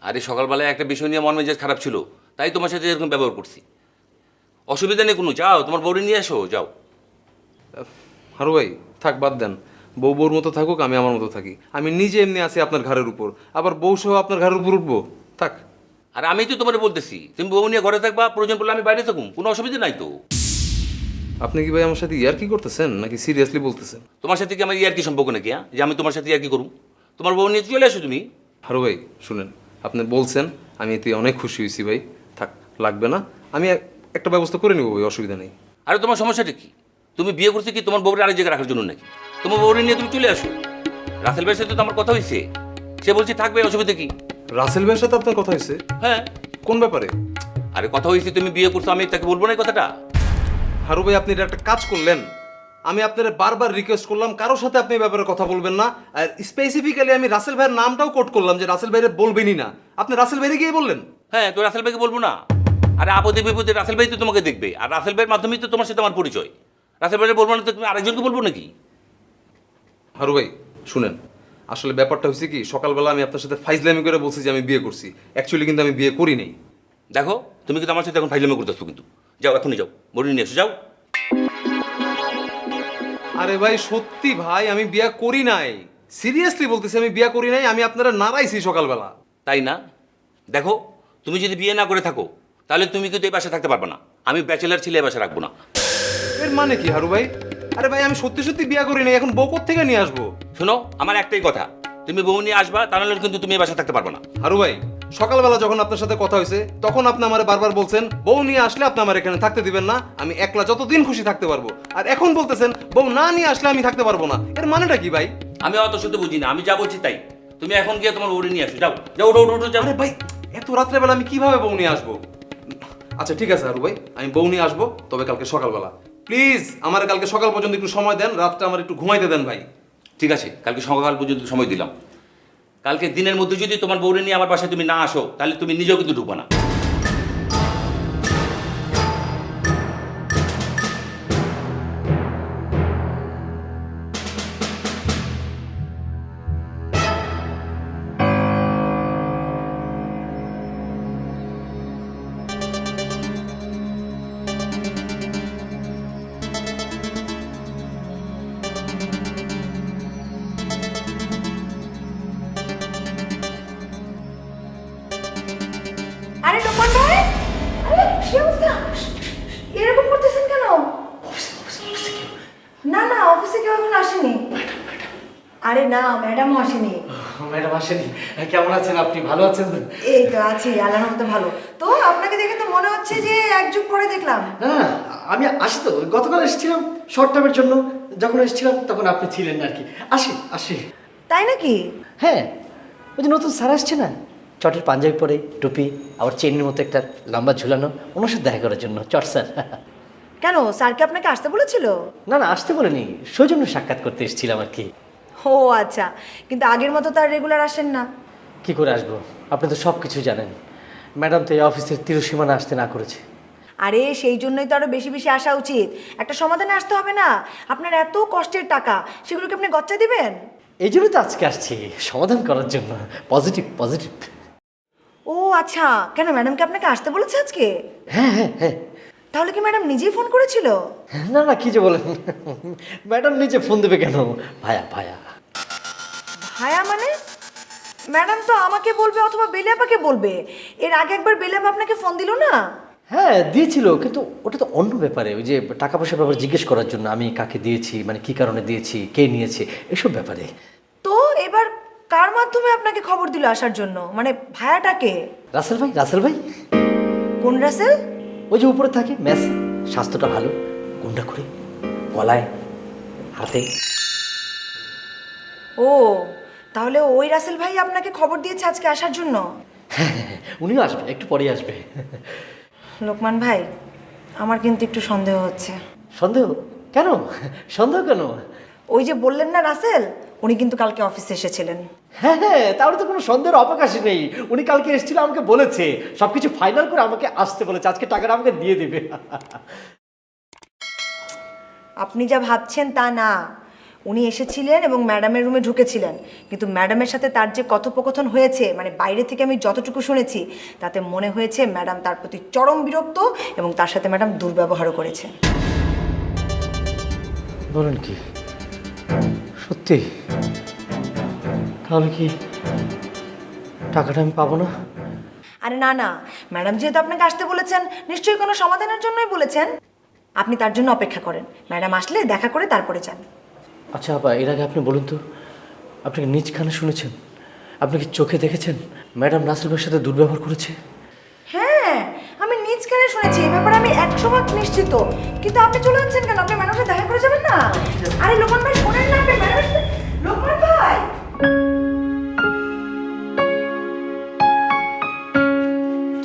আরে সকালবেলায় একটা বিষয় নিয়ে মন মেজাজ খারাপ ছিল, তাই তোমার সাথে এরকম ব্যবহার করছি। অসুবিধা নেই কোনো, যাও তোমার বউরে নিয়ে এসো, যাও। আরো ভাই থাক, বাদ দেন। বউ বউর মতো থাকুক, আমি আমার মতো থাকি। আমি নিজে এমনি আছি আপনার ঘাড়ের উপর, আবার বউ সহ আপনার ঘাড়ের উপর উঠবো? থাক। আর আমি তো তোমার বলতেছি, তুমি বউ নিয়ে ঘরে থাকবা, প্রয়োজন পড়লে আমি বাইরে থাকুম, কোনো অসুবিধা নাই তো। আপনি কি ভাই আমার সাথে ইয়ার কি করতেছেন, নাকি সিরিয়াসলি বলতেছেন? তোমার সাথে কি আমার ইয়ার কি সম্পর্ক নাকি, যে আমি তোমার সাথে ইয়ার কি করুম? তোমার বউ নিয়ে চলে আসো তুমি। আরো ভাই শুনেন, আপনি বলছেন, আমি এতে অনেক খুশি হয়েছি ভাই। থাক, লাগবে না, আমি একটা ব্যবস্থা করে নেবো ভাই, অসুবিধা নেই। আরে তোমার সমস্যাটা কি? তুমি বিয়ে করছো কি তোমার বউরে আরেক জায়গায় রাখার জন্য নাকি? তোমার বউরে নিয়ে তুমি চলে আসো। রাসেল ভাইয়ের সাথে তো আমার কথা হয়েছে, সে বলছে থাকবে, অসুবিধা কি? রাসেল ভাইয়ের সাথে আপনার কথা হয়েছে? হ্যাঁ। কোন ব্যাপারে? আরে কথা হয়েছে, তুমি বিয়ে করছো, আমি তাকে বলবো না এই কথাটা? হারু ভাই, আপনি এটা একটা কাজ করলেন। আমি আপনার বারবার রিকোয়েস্ট করলাম কারোর সাথে আপনি এই ব্যাপারে কথা বলবেন না, আর স্পেসিফিক্যালি আমি রাসেল ভাইয়ের নামটাও কোট করলাম যে রাসেল ভাইরে বলবেনই না। আপনি রাসেল ভাইরে গিয়ে বললেন? হ্যাঁ, তো রাসেল ভাইকে বলবো না? আরে আপদে বিপদে রাসেল ভাই তো তোমাকে দেখবে, আর রাসেল ভাইয়ের মাধ্যমেই তো তোমার সাথে আমার পরিচয়। রাসেল ভাইয়ের বলবো না তো তুমি আরেকজনকে বলবো নাকি? হারু ভাই শুনেন, আসলে ব্যাপারটা হয়েছে কি, সকালবেলা আমি আপনার সাথে ফাইজলামি করে বলছি যে আমি বিয়ে করছি, অ্যাকচুয়ালি কিন্তু আমি বিয়ে করি নাই। দেখো তুমি কিন্তু আমার সাথে এখন ফাইজলামি করতেছো, কিন্তু যাও এখনই যাও, বড়ি নিয়ে এসো যাও। আরে ভাই সত্যি ভাই, আমি বিয়ে করি নাই, সিরিয়াসলি বলতেছি আমি বিয়ে করি নাই, আমি আপনারা নাড়াইছি সকালবেলা। তাই না? দেখো তুমি যদি বিয়ে না করে থাকো তাহলে তুমি কিন্তু এই বাসায় থাকতে পারবে না। আমি ব্যাচেলার ছেলে এই বাসায় রাখবো না। এর মানে কি হারু ভাই? আরে ভাই আমি সত্যি সত্যি বিয়ে করি নাই, এখন বউ থেকে নিয়ে আসবো? শোনো, আমার একটাই কথা, তুমি বউ নিয়ে আসবা, তাহলে কিন্তু তুমি এই বাসায় থাকতে পারবে না। হারু ভাই সকালবেলা যখন আপনার সাথে কথা হয়েছে তখন আপনি আমার বারবার বলছেন বউ নিয়ে আসলে আপনি আমার এখানে থাকতে দিবেন না, আমি একলা যতদিন খুশি থাকতে পারবো, আর এখন বলতেছেন বউ না নিয়ে আসলে আমি থাকতে পারবো না। এর মানেটা কি ভাই? আমি অত শুধু বুঝি না, আমি যা বলছি তাই। তুমি এখন গিয়ে তোমার বউরে নিয়ে আসো, যাও যাও, ওঠো ওঠো ওঠো, যাও। আরে ভাই এত রাত্রেবেলা আমি কিভাবে বউ নিয়ে আসবো? আচ্ছা ঠিক আছে হারু ভাই, আমি বউ নিয়ে আসবো, তবে কালকে সকালবেলা। প্লিজ আমার কালকে সকাল পর্যন্ত একটু সময় দেন, রাতটা আমার একটু ঘুমাইতে দেন ভাই। ঠিক আছে, কালকে সকাল পর্যন্ত সময় দিলাম। কালকে দিনের মধ্যে যদি তোমার বউরে নিয়ে আমার বাসায় তুমি না আসো তাহলে তুমি নিজেও কিন্তু ঢুকবা না। আরে লোকমান ভাই, আরে কি অবস্থা? এরকম করতেছেন কেন? না না, অফিসে কেউ এখন আসেনি। আরে না, ম্যাডামও আসেনি। ম্যাডাম আসেনি? কেমন আছেন আপনি? ভালো আছেন তো? এই তো আছি, আল্লাহর রহমতে ভালো। তো আপনাকে দেখে তো মনে হচ্ছে যে এক যুগ পরে দেখলাম। না না, আমি আসি তো, গতকাল এসেছিলাম শর্ট টাইমের জন্য, যখন এসেছিলাম তখন আপনি ছিলেন না আর কি। আসি আসি। তাই নাকি? হ্যাঁ, ওই যে নতুন স্যার আসছে না, চটের পাঞ্জাবি পরে, টুপি, আবার চেনির মতো একটা লম্বা ঝুলানো, ওনার সাথে দেখা করার জন্য। চট স্যার। কেন, স্যারকে আপনাকে আসতে বলেছিল? না না, আসতে বলেনি, সৌজন্য সাক্ষাৎ করতে এসেছিলাম আর কি। ও আচ্ছা, কিন্তু আগের মতো তো আর রেগুলার আসেন না। কি করে আসবো? আপনি তো সব কিছু জানেন, ম্যাডাম তো এই অফিসের তিরসীমানা আসতে না করেছে। আরে সেই জন্যই তো আরো বেশি বেশি আসা উচিত, একটা সমাধানে আসতে হবে না? আপনার এত কষ্টের টাকা, সেগুলোকে আপনি গচ্চা দিবেন? এই জন্যই তো আজকে আসছি, সমাধান করার জন্য। Positive positive. ও আচ্ছা, কেন ম্যাডামকে আপনাকে আসতে বলেছে আজকে? হ্যাঁ হ্যাঁ হ্যাঁ। তাহলে কি ম্যাডাম নিজেই ফোন করেছিল? না না, কি যে বলেন, ম্যাডাম নিজে ফোন দেবে কেন? ভায়া ভায়া। ভায়া মানে? ম্যাডাম তো আমাকে বলবে অথবা বেলিয়াপাকে বলবে। এর আগে একবার বেলিয়াপা আপনাকে ফোন দিল না? হ্যাঁ দিয়েছিল, কিন্তু ওটা তো অন্য ব্যাপারে, ওই যে টাকা পয়সার ব্যাপারে জিজ্ঞেস করার জন্য, আমি কাকে দিয়েছি, মানে কি কারণে দিয়েছি, কে নিয়েছে, এসব ব্যাপারে। তো এবার কার মাধ্যমে আপনাকে খবর দিল আসার জন্য, মানে ভায়াটাকে? রাসেল ভাই, রাসেল ভাই। কোন রাসেল? ওই যে উপরে থাকে, ম্যাস, স্বাস্থ্যটা ভালো, গুন্ডা করে, গলায়, হাতে। ও, তাহলে ওই রাসেল ভাই আপনাকে খবর দিয়েছে আজকে আসার জন্য? হ্যাঁ উনিও আসবে, একটু পরেই আসবে। লোকমান ভাই, আমার কিন্তু একটু সন্দেহ হচ্ছে। সন্দেহ? কেন সন্দেহ কেন? ওই যে বললেন না রাসেল, উনি কিন্তু কালকে অফিসে এসেছিলেন। হ্যাঁ হ্যাঁ, তাহলে তো কোনো সন্দেহের অবকাশই নেই। উনি কালকে এসেছিল, আমাকে বলেছে, সবকিছু ফাইনাল করে আমাকে আসতে বলেছে, আজকে টাকাটা আমাকে দিয়ে দেবে। আপনি যা ভাবছেন তা না, উনি এসেছিলেন এবং ম্যাডামের রুমে ঢুকেছিলেন, কিন্তু ম্যাডামের সাথে তার যে কথোপকথন হয়েছে, মানে বাইরে থেকে আমি যতটুকু শুনেছি, তাতে মনে হয়েছে ম্যাডাম তার প্রতি চরম বিরক্ত এবং তার সাথে ম্যাডাম দুর্ব্যবহারও করেছে। বলেন কি? সত্যি? তাহলে কি টাকাটা আমি পাবো না? আরে না না, ম্যাডাম যেহেতু আপনাকে আসতে বলেছেন, নিশ্চয়ই কোনো সমাধানের জন্যই বলেছেন। আপনি তার জন্য অপেক্ষা করেন, ম্যাডাম আসলে দেখা করে তারপরে যান। আচ্ছা আপা, এর আগে আপনি বলুন তো, আপনি কি নিজ কানে শুনেছেন, আপনি কি চোখে দেখেছেন ম্যাডাম রাসেল ভাইয়ের সাথে দুর্ব্যবহার করেছে? হ্যাঁ, আমি নিজ কানে শুনেছি, এই ব্যাপারে আমি 100% নিশ্চিত। কিন্তু আপনি চলে যাচ্ছেন কেন? আপনি ম্যাডামের সাথে দেখা করে যাবেন না? আরে লোকমান ভাই শোনেন না, আপনি ম্যাডামের সাথে। লোকমান ভাই,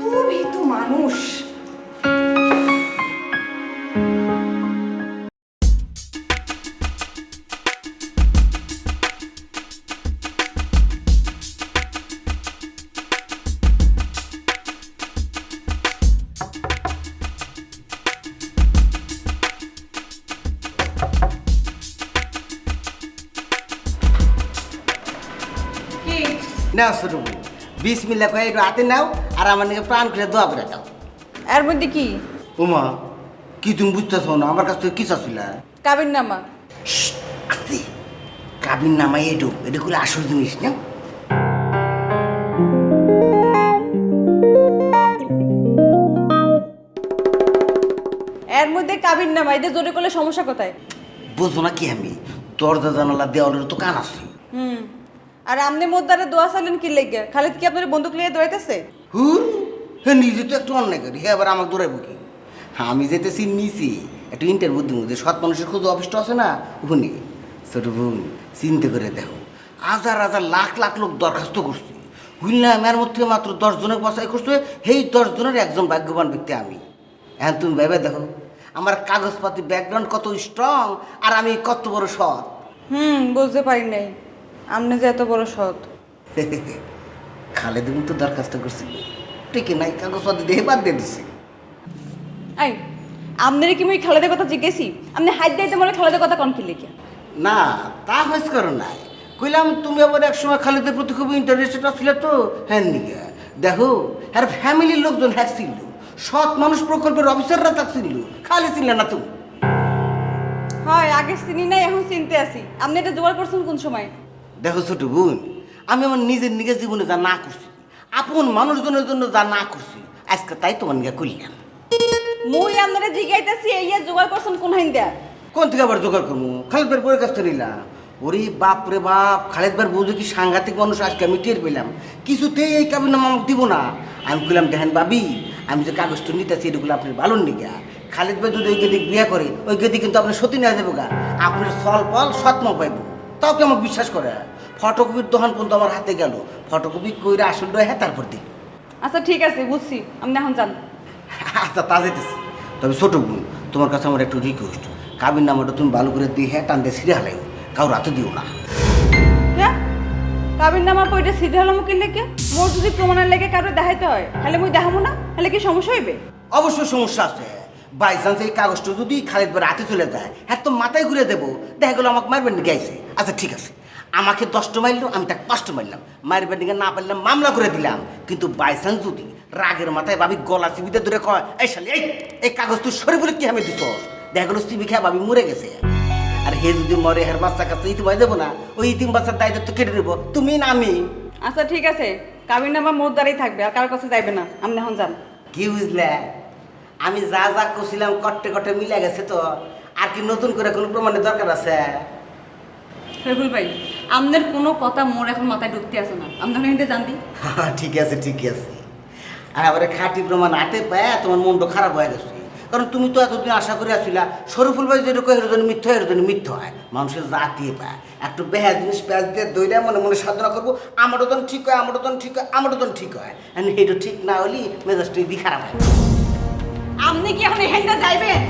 তুমি তো মানুষ। নাও ছোট বোন, বিসমিল্লাহ কয়ে একটু হাতে নাও আর আমার নাকি প্রাণ খুলে দোয়া করে দাও। এর মধ্যে কি? উমা, কি তুমি বুঝতেছ না? আমার কাছ থেকে কি চাচ্ছিল? কাবির নামা। আস্তে, কাবিন নামাই এটা করে আসল জিনিস না। এর মধ্যে কাবির নামা, এটা জোরে করলে সমস্যা কোথায়? বুঝবো না কি আমি? দরজা জানালা দেওয়ালের তো কান আছে। আর আমনে মোদ্দারে দোয়া চাইলেন কি লেগে? খালিদ কি আপনার বন্দুক লিয়ে দৌড়াইতেছে? হুর, হে নিজে তো একটু অন্যায় করি, হে আবার আমাকে দৌড়াইব কি? আমি যেতেছি নিছি একটু ইন্টারভিউ দিব, যে সৎ মানুষের খোঁজ অফিসটা আছে না ওখানে। ছোট বোন, চিন্তা করে দেখো, হাজার হাজার লাখ লাখ লোক দরখাস্ত করছে, হুইল্লা আমার মধ্যে মাত্র 10 জনের বাছাই করছে, সেই 10 জনের একজন ভাগ্যবান ব্যক্তি আমি। এখন তুমি ভেবে দেখো আমার কাগজপাতি ব্যাকগ্রাউন্ড কত স্ট্রং আর আমি কত বড় সৎ। বুঝতে পারি নাই আপনি যে এত বড় সৎ। খালেদ তো দরখাস্ত করছিল, ঠিকই নাই, কাগজপাতি দিয়ে বাদ দিয়ে দিছি। এই আপনার কি আমি খালেদের কথা জিজ্ঞেসি? আপনি হাত দিতে মনে খালেদের কথা কন কি লিখে? না, তা হয়েছে করো নাই, কইলাম তুমি আবার একসময় খালেদের প্রতি খুব ইন্টারেস্টেড ছিল তো। হ্যাঁ নিকে দেখো, আর ফ্যামিলির লোকজন হ্যাঁ ছিল, সৎ মানুষ প্রকল্পের অফিসাররা থাকছিল, খালি ছিল না তুমি। হয় আগে চিনি নাই, এখন চিনতে আছি। আপনি এটা জোগাড় করছেন কোন সময়? দেখো ছোট বোন, আমি আমার নিজের নিজের জীবনে যা না করছি, আপন মানুষজনের জন্য যা না করছি, আজকে তাই তোমার নিয়ে করলাম। মুই আপনারা জিজ্ঞাইতেছি এই জোগাড় করছেন কোন হাইন দেয়া? কোন থেকে আবার জোগাড় করবো? খালেদ ভাইয়ের বউয়ের কাছ থেকে নিলাম। ওরে বাপ রে বাপ, খালেদ ভাইয়ের বউ কি সাংঘাতিক মানুষ, আজকে আমি টের পেলাম। কিছুতেই এই কাবিননামা আমাকে দিব না। আমি বললাম দেখেন ভাবি, আমি যে কাগজটা নিতেছি এগুলো আপনি ভালো নিগা। খালেদ ভাই যদি ওই গেদি বিয়ে করে, ওই গেদি কিন্তু আপনি সতী নিয়ে যাবো গা, আপনার ফল ফল সৎম পাইব। তাও কি আমাকে বিশ্বাস করে? ফটোকপির দোকান পর্যন্ত আমার হাতে গেল, ফটোকপি কইরা আসল হ্যাঁ তারপর দিই। আচ্ছা ঠিক আছে, বুঝছি, আপনি এখন যান। আচ্ছা তা যেতেছি, তবে ছোট বোন তোমার কাছে আমার একটু রিকোয়েস্ট, কাবিন নামাটা তুমি ভালো করে দিয়ে হ্যাঁ টান দিয়ে ছিঁড়ে হালাই, কাউ রাতে দিও না। হ্যাঁ, কাবির নামা পয়টা সিধে হলাম কি লেগে? মোর যদি প্রমাণের লেগে কারো দেখাইতে হয়, তাহলে মুই দেখাবো না, তাহলে কি সমস্যা হইবে? অবশ্যই সমস্যা আছে। বাই চান্স এই কাগজটা যদি খালেদ ভাই রাতে চলে যায়, হ্যাঁ তো মাথায় ঘুরে দেবো, দেখা গেলো আমাকে মারবেন নাকি আইসে। আচ্ছা ঠিক আছে, আমাকে 10টা মারলো, আমি তাকে 5টা মারলাম, মারবেন নাকি না পারলাম মামলা করে দিলাম। কিন্তু বাই চান্স যদি রাগের মাথায় ভাবি গলা চিবিতে ধরে কয়, এই শালি এই কাগজ তুই সরে বলে কি আমি দিস, দেখা গেলো চিবি খেয়ে ভাবি মরে গেছে। আর হে যদি মরে, হের বাচ্চা কাছে ইতিম হয়ে যাবো না, ওই ইতিম বাচ্চার দায়িত্ব কেটে নেবো তুমি না আমি। আচ্ছা ঠিক আছে, কাবির নামা মোর দ্বারাই থাকবে, আর কারোর কাছে যাইবে না। আপনি এখন যান। কি বুঝলে, আমি যা যা করছিলাম কটে কটে মিলে গেছে তো, আর কি নতুন করে কোনো প্রমাণের দরকার আছে? ফেরুল ভাই, আপনার কোনো কথা মোর এখন মাথায় ঢুকতে আসে না, আপনি এখন জান দি। ঠিক আছে ঠিক আছে, আর আবার খাঁটি প্রমাণ হাতে পায় তোমার মনটা খারাপ হয়ে গেছে। কারণ তুমি তো এতদিন আশা করে আসছিলা শরীফুল ভাই যেটা কয় এর মিথ্যা, এর জন্য মিথ্যা হয়, মানুষের জাতি পায়। একটু বেহা জিনিস পেঁয়াজ দিয়ে দইলে মনে মনে সাধনা করবো, আমারও তো ঠিক হয়, আমারও তো ঠিক হয়, আমারও তো ঠিক হয়। এটা ঠিক না হলে মেজাজটা দি খারাপ হয়। আপনি কি এখন এখানটা যাইবেন?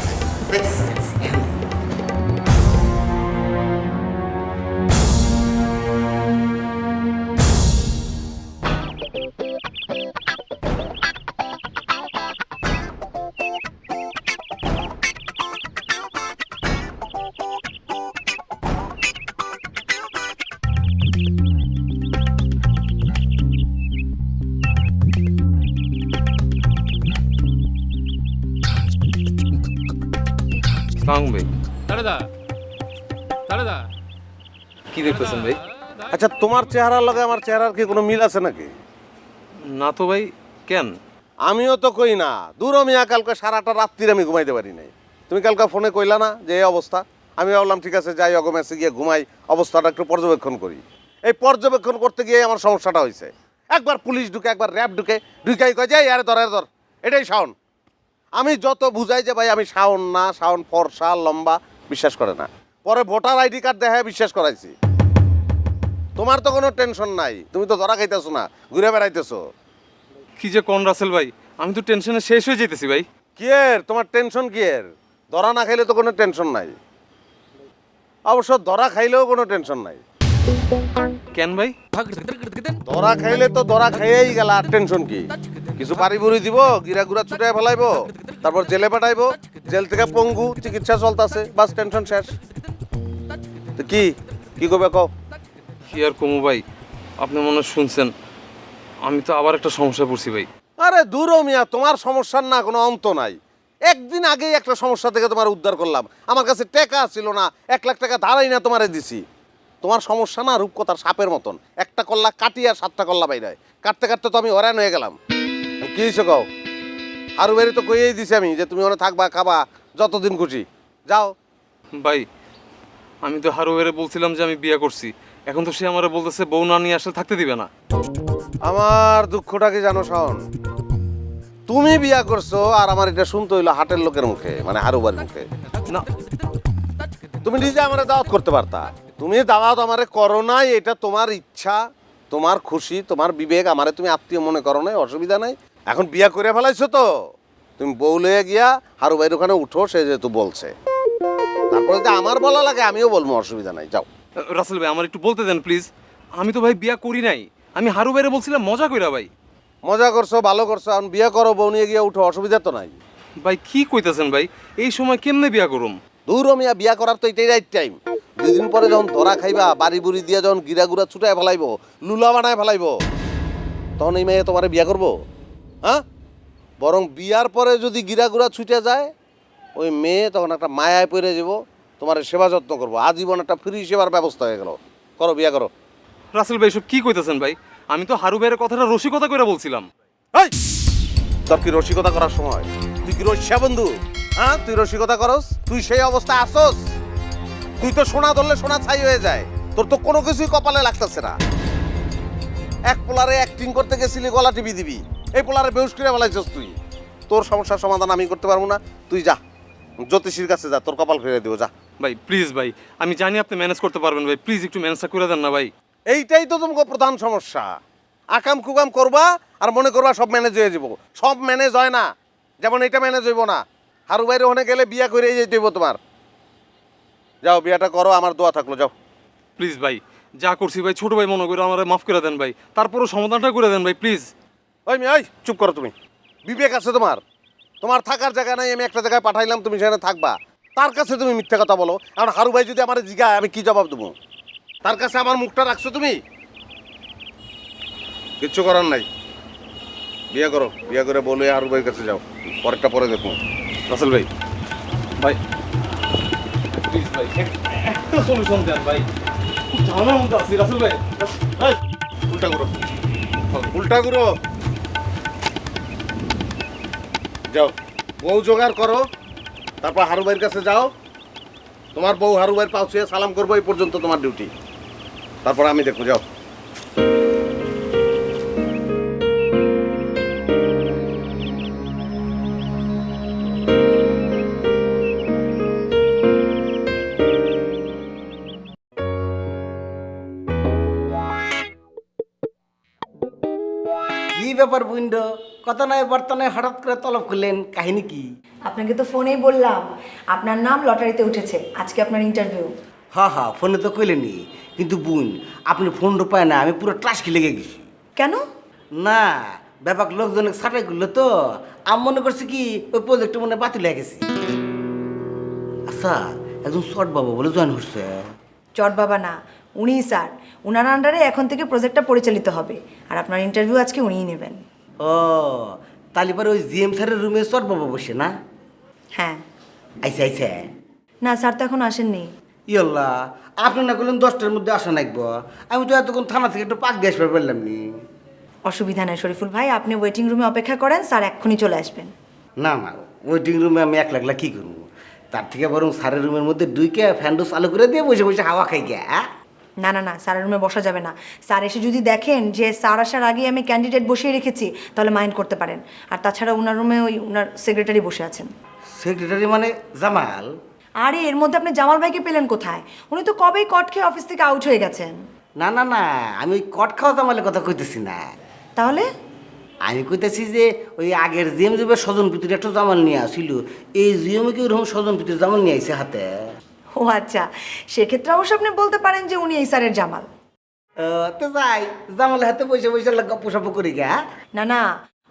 কি দেখতেছেন ভাই? আচ্ছা, তোমার চেহারার লগে আমার চেহারার কি কোনো মিল আছে নাকি? না তো ভাই, কেন? আমিও তো কই না, দূর মিয়া, কালকে সারাটা রাত্রির আমি ঘুমাইতে পারি নাই। তুমি কালকে ফোনে কইলা না যে এই অবস্থা, আমি ভাবলাম ঠিক আছে যাই অগমেসে গিয়ে ঘুমাই, অবস্থাটা একটু পর্যবেক্ষণ করি। এই পর্যবেক্ষণ করতে গিয়ে আমার সমস্যাটা হয়েছে। একবার পুলিশ ঢুকে, একবার র্যাব ঢুকাই কয় যাই আরে ধর, এটাই শাওন। আমি যত বুঝাই যে ভাই আমি শাওন না, শাওন ফর্সা লম্বা, বিশ্বাস করে না। পরে ভোটার আইডি কার্ড দেখায় বিশ্বাস করাইছি। তোমার তো কোনো টেনশন নাই, তুমি তো ধরা খাইতেছো না, ঘুরে বেড়াইতেছো। কি যে কোন রাসেল ভাই, আমি তো টেনশনে শেষ হয়ে যেতেছি ভাই। কি এর তোমার টেনশন কি এর? ধরা না খাইলে তো কোনো টেনশন নাই, অবশ্য ধরা খাইলেও কোনো টেনশন নাই। কেন ভাই? ধরা খাইলে তো ধরা খাইয়েই গেল, আর টেনশন কি? কিছু বাড়ি বুড়ি দিব, গিরা গুড়া ছুটাই ফেলাইবো, তারপর জেলে পাঠাইবো, জেল থেকে পঙ্গু, চিকিৎসা চলতেছে, বাস টেনশন শেষ। তো কি কি করবে কও? কি আর কমু ভাই, আপনি মনে হয় শুনছেন, আমি তো আবার একটা সমস্যায় পড়ছি ভাই। আরে দূর ও মিয়া, তোমার সমস্যার না কোনো অন্ত নাই। একদিন আগেই একটা সমস্যা থেকে তোমার উদ্ধার করলাম। আমার কাছে টাকা ছিল না, 1 লাখ টাকা ধারাই না তোমারে দিছি। তোমার সমস্যা না রূপকথার সাপের মতন, একটা কল্লা কাটিয়ে আর 7টা কল্লা বাইরে। কাটতে কাটতে তো আমি হয়রান হয়ে গেলাম। কি হয়েছে কও? হারু বাড়ি তো কইয়েই দিছি আমি যে তুমি ওখানে থাকবা, খাবা, যতদিন খুশি যাও। ভাই আমি তো হারুবারে বলছিলাম যে আমি বিয়ে করছি, এখন তো সে আমারে বলতেছে বউ না নিয়ে আসলে থাকতে দিবে না। আমার দুঃখটা কি জানো শাওন? তুমি বিয়া করছো আর আমার এটা শুনতে হইলো হাটের লোকের মুখে, মানে হারুবার মুখে। না তুমি নিজে আমারে দাওয়াত করতে পারতা। তুমি দাওয়াত আমারে করো নাই, এটা তোমার ইচ্ছা, তোমার খুশি, তোমার বিবেক। আমারে তুমি আত্মীয় মনে করো নাই, অসুবিধা নাই। এখন বিয়া করে ফেলাইছো তো, তুমি বউ লয়ে গিয়া হারুবাইয়ের ওখানে উঠো, সে যেহেতু বলছে। তারপরে যদি আমার বলা লাগে আমিও বলবো, অসুবিধা নাই, যাও। রাসেল ভাই আমার একটু বলতে দেন প্লিজ। আমি তো ভাই বিয়া করি নাই, আমি হারুবাইরে বলছিলাম মজা কইরা ভাই। মজা করছো, ভালো করছো। এখন বিয়া করো, বউ নিয়ে গিয়া উঠো, অসুবিধা তো নাই। ভাই কি কইতাছেন ভাই, এই সময় কেমনে বিয়া করুম? দূর মিয়া, বিয়া করার তো এটাই রাইট টাইম। 2 দিন পরে যখন ধরা খাইবা, বাড়ি বুড়ি দিয়ে যখন গিরাগুড়া ছুটায় ফেলাইবো, লুলা বানায় ফেলাইবো, তখন এই মেয়ে তোমারে বিয়া করবো? হ্যাঁ, বরং বিয়ার পরে যদি গিরাগুড়া ছুটে যায়, ওই মেয়ে তখন একটা মায়ায় পড়ে যাব, তোমার সেবা যত্ন করবো, আজীবন একটা ফ্রি সেবার ব্যবস্থা হয়ে গেল। করো, বিয়া করো। রাসেল ভাই সব কি কইতাছেন ভাই? আমি তো হারুবাইয়ের কথাটা রসিকতা করে বলছিলাম। এই, তোর কি রসিকতা করার সময়? তুই কি রসিয়া বন্ধু? হ্যাঁ, তুই রসিকতা করস? তুই সেই অবস্থায় আসস? তুই তো সোনা ধরলে সোনা ছাই হয়ে যায়। তোর তো কোনো কিছুই কপালে লাগতেছে না। এক পোলারে অ্যাক্টিং করতে গেছিলি, গলা টিপি দিবি, এই পোলারে বেহুশ করে ফেলাইছস তুই। তোর সমস্যার সমাধান আমি করতে পারবো না, তুই যা জ্যোতিষীর কাছে যা, তোর কপাল ফিরে দিও, যা। ভাই প্লিজ ভাই, আমি জানি আপনি ম্যানেজ করতে পারবেন ভাই, প্লিজ একটু ম্যানেজটা করে দেন না ভাই। এইটাই তো তোমাকে প্রধান সমস্যা। আকাম কুকাম করবা আর মনে করবা সব ম্যানেজ হয়ে যাব। সব ম্যানেজ হয় না, যেমন এটা ম্যানেজ হইব না। হারু বাইরে ওখানে গেলে বিয়া করে যেতে হইব তোমার। যাও, বিয়াটা করো, আমার দোয়া থাকলো, যাও। প্লিজ ভাই, যা করছি ভাই ছোট ভাই মনে করে আমার মাফ করে দেন ভাই, তারপরও সমাধানটা করে দেন ভাই প্লিজ। ওই মেয়ে, ওই চুপ করো তুমি। বিবেক আছে তোমার? তোমার থাকার জায়গা নাই, আমি একটা জায়গায় পাঠাইলাম, তুমি সেখানে থাকবা। তার কাছে তুমি মিথ্যা কথা বলো। এখন হারু ভাই যদি আমার জিগায়, আমি কি জবাব দেবো? তার কাছে আমার মুখটা রাখছো তুমি? কিচ্ছু করার নাই, বিয়ে করো। বিয়ে করে বলে হারু ভাইয়ের কাছে যাও, পরেরটা পরে দেখো। রাসেল ভাই, ভাই প্লিজ ভাই একটা সলিউশন দেন ভাই, ঝামেলার মধ্যে আছি রাসেল ভাই। এই, উল্টা করো, উল্টা করো। যাও, বউ জোগাড় করো, তারপর হারু ভাইয়ের কাছে যাও। তোমার বউ হারু ভাইয়ের পাও ছুঁয়ে সালাম করবো, এই পর্যন্ত তোমার ডিউটি। তারপর আমি দেখবো, যাও। কি ব্যাপার বুইন্ড, কথা নয় বার্তা নয়, হঠাৎ করে তলব করলেন, কাহিনী কি? আপনাকে তো ফোনেই বললাম আপনার নাম লটারিতে উঠেছে, আজকে আপনার ইন্টারভিউ। হ্যাঁ হ্যাঁ, ফোনে তো কইলেনি, কিন্তু বুন আপনি ফোন পায় না, আমি পুরো ট্রাস্কি লেগে গেছি। কেন? না, ব্যাপার লোকজনের ছাটাই করলো তো, আমি মনে করছি কি ওই প্রজেক্ট মনে বাতিল হয়ে গেছে। আচ্ছা, একজন শর্ট বাবু বলে জয়েন হচ্ছে। চট বাবা না, উনিই স্যার। উনার আন্ডারে এখন থেকে প্রজেক্টটা পরিচালিত হবে, আর আপনার ইন্টারভিউ আজকে উনিই নেবেন। ও, তাহলে পরে ওই জিএম স্যারের রুমে শর্ট বাবু বসে না? হ্যাঁ। আইসে আইসে। না, স্যার তো এখন আসেননি। ইয়ল্লা, আপনি না বললেন 10টার মধ্যে আসা নাকবো, আমি তো এতক্ষণ থানা থেকে একটু পাক দিয়ে আসবে বললাম নি। অসুবিধা নেই শরীফুল ভাই, আপনি ওয়েটিং রুমে অপেক্ষা করেন, স্যার এক্ষুনি চলে আসবেন। না না, ওয়েটিং রুমে আমি একলা কী করবো, তার থেকে বরং স্যারের রুমের মধ্যে দুইকে ফ্যান্ডো চালু করে দিয়ে বসে বসে হাওয়া খাই গে। না না না, স্যারের রুমে বসা যাবে না। স্যার এসে যদি দেখেন যে স্যার আসার আগে আমি ক্যান্ডিডেট বসিয়ে রেখেছি, তাহলে মাইন্ড করতে পারেন। আর তাছাড়া ওনার রুমে ওই ওনার সেক্রেটারি বসে আছেন। সেক্রেটারি মানে জামাল? আরে এর মধ্যে আপনি জামাল ভাইকে পেলেন কোথায়? উনি তো কবেই কট খেয়ে অফিস থেকে আউট হয়ে গেছেন। না না না, আমি ওই কট খাওয়া জামালের কথা কইতেছি না। তাহলে আমি কইতেছি যে ওই আগের জিএম যুগের স্বজন পিতুর একটা জামাল নিয়ে আসছিল, এই জিএমে কি ওরকম স্বজন পিতুর জামাল নিয়ে আইসে হাতে। ও আচ্ছা, সেক্ষেত্রে অবশ্য আপনি বলতে পারেন যে উনি এই স্যারের জামাল। তো যাই, জামালের হাতে বসে বসে গপ্প সপ্প করি গা। না না,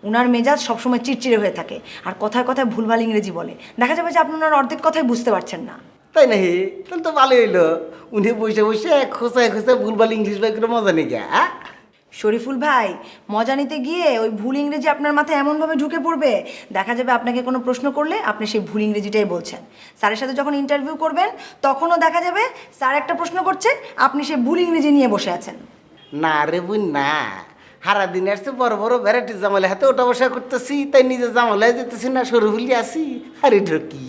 উনার মেজাজ সবসময় চিড়চিড়ে হয়ে থাকে, আর কথায় কথায় ভুলভাল ইংরেজি বলে। দেখা যাবে যে আপনি ওনার অর্ধেক কথাই বুঝতে পারছেন না। তাই নাকি? তাহলে তো ভালোই হইলো। উনি বসে বসে খোঁচায় খোঁচায় ভুলভাল ইংলিশ বাই করে মজা নিয়ে গিয়া। শরীফুল ভাই, মজা নিতে গিয়ে ওই ভুল ইংরেজি আপনার মাথায় এমনভাবে ঢুকে পড়বে, দেখা যাবে আপনাকে কোনো প্রশ্ন করলে আপনি সেই ভুল ইংরেজিটাই বলছেন। স্যারের সাথে যখন ইন্টারভিউ করবেন তখনও দেখা যাবে স্যার একটা প্রশ্ন করছে, আপনি সেই ভুল ইংরেজি নিয়ে বসে আছেন। না রে বোন না, সারা দিন আসছে বড় বড় ভ্যারাইটি জামালে হাতে ওটা বসা করতেছি, তাই নিজে জামালায় যেতেছি না, সরু ভুলি আসি। আরে ঢকি।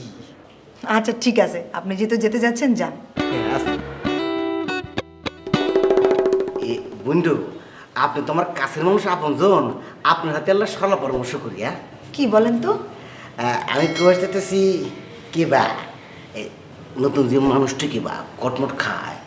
আচ্ছা ঠিক আছে, আপনি যেহেতু যেতে যাচ্ছেন যান। বন্ধু, আপনি তো আমার কাছের মানুষ, আপনজন, আপনার হাতে আল্লাহ সলা পরামর্শ করি। হ্যাঁ, কি বলেন তো? আমি কেছি কিবা নতুন যে মানুষটি কিবা কটমট খায়।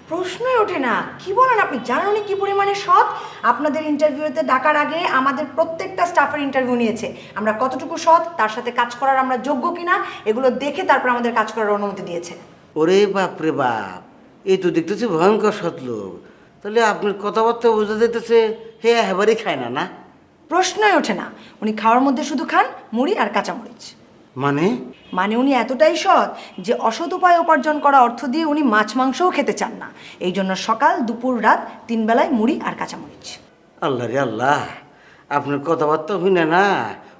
প্রশ্নই ওঠে না। কি বলেন আপনি? জানেন উনি কি পরিমাণে সৎ? আপনাদের ইন্টারভিউতে ডাকার আগে আমাদের প্রত্যেকটা স্টাফের ইন্টারভিউ নিয়েছে, আমরা কতটুকু সৎ, তার সাথে কাজ করার আমরা যোগ্য কিনা এগুলো দেখে তারপর আমাদের কাজ করার অনুমতি দিয়েছে। ওরে বাপ রে বাপ, এই তো দেখতেছি ভয়ঙ্কর সৎ লোক। তাহলে আপনার কথাবার্তা বোঝা যেতেছে হে এবারই খায় না। না, প্রশ্নই ওঠে না। উনি খাওয়ার মধ্যে শুধু খান মুড়ি আর কাঁচামরিচ। মানে উনি এতটাই সৎ যে অসৎ উপায়ে উপার্জন করা অর্থ দিয়ে উনি মাছ মাংসও খেতে চান না। এই জন্য সকাল দুপুর রাত 3 বেলায় মুড়ি আর কাঁচামরিচ। আল্লাহ রে আল্লাহ, আপনার কথাবার্তা শুনে না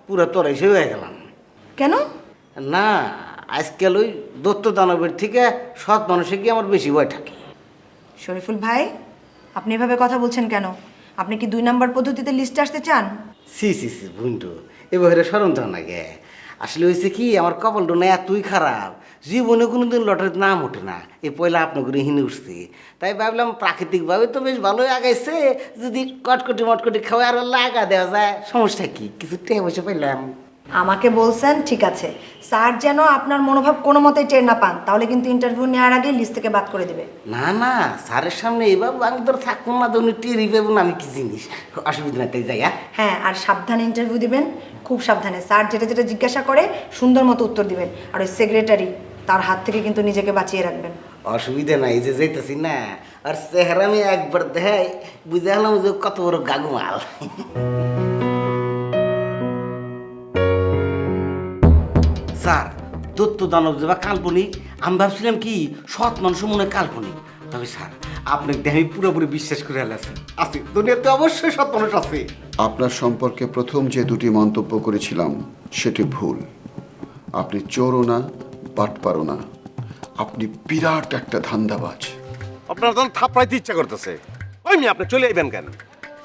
পুরা তরাইসে হয়ে গেলাম। কেন? না, আজকাল ওই দত্ত দানবের থেকে সৎ মানুষে কি আমার বেশি ভয় থাকে। শরীফুল ভাই, আপনি এভাবে কথা বলছেন কেন? আপনি কি 2 নাম্বার পদ্ধতিতে লিস্টে আসতে চান? সি বুন্টু, এবারে স্মরণ তো না গে। আসলে হয়েছে কি, আমার কপালটা না এতই খারাপ, জীবনে কোনোদিন লটারিতে নাম ওঠে না। এই পয়লা আপনার করে হিনে উঠছে, তাই ভাবলাম প্রাকৃতিকভাবে তো বেশ ভালোই আগাইছে, যদি কটকটি মটকটি খাওয়া আর লাগা দেওয়া যায়, সমস্যা কি? কিছু টেয়ে বসে পাইলাম। আমাকে বলছেন, ঠিক আছে। স্যার যেন আপনার মনোভাব কোনো মতেই টের না পান, তাহলে কিন্তু ইন্টারভিউ নেওয়ার আগে লিস্ট থেকে বাদ করে দেবে। না, স্যারের সামনে এইভাবে আমি তোর থাকবো না, তো উনি টেরি পাবো না আমি কি জিনিস। অসুবিধা নাই, তাই যাই। হ্যাঁ, আর সাবধানে ইন্টারভিউ দিবেন, খুব সাবধানে। স্যার যেটা যেটা জিজ্ঞাসা করে সুন্দর মতো উত্তর দিবেন। আর ওই সেক্রেটারি, তার হাত থেকে কিন্তু নিজেকে বাঁচিয়ে রাখবেন। অসুবিধা নাই, যে যাইতেছি না। আর চেহারা আমি একবার দেখাই বুঝে হলাম যে কত বড় গাগুমাল। স্যার, দত্ত দানব যে বা কাল্পনিক, আমি ভাবছিলাম কি সৎ মানুষ মনে হয় কাল্পনিক। তবে স্যার, আপনাকে দেখে আমি পুরোপুরি বিশ্বাস করে আছি দুনিয়াতে অবশ্যই সৎ মানুষ আছে। আপনার সম্পর্কে প্রথম যে 2টি মন্তব্য করেছিলাম সেটি ভুল। আপনি চোরও না, বাটপারও না, আপনি বিরাট একটা ধান্দাবাজ। আপনার তখন থাপড়াইতে ইচ্ছা করতেছে। ওই মেয়ে, আপনি চলে আইবেন কেন?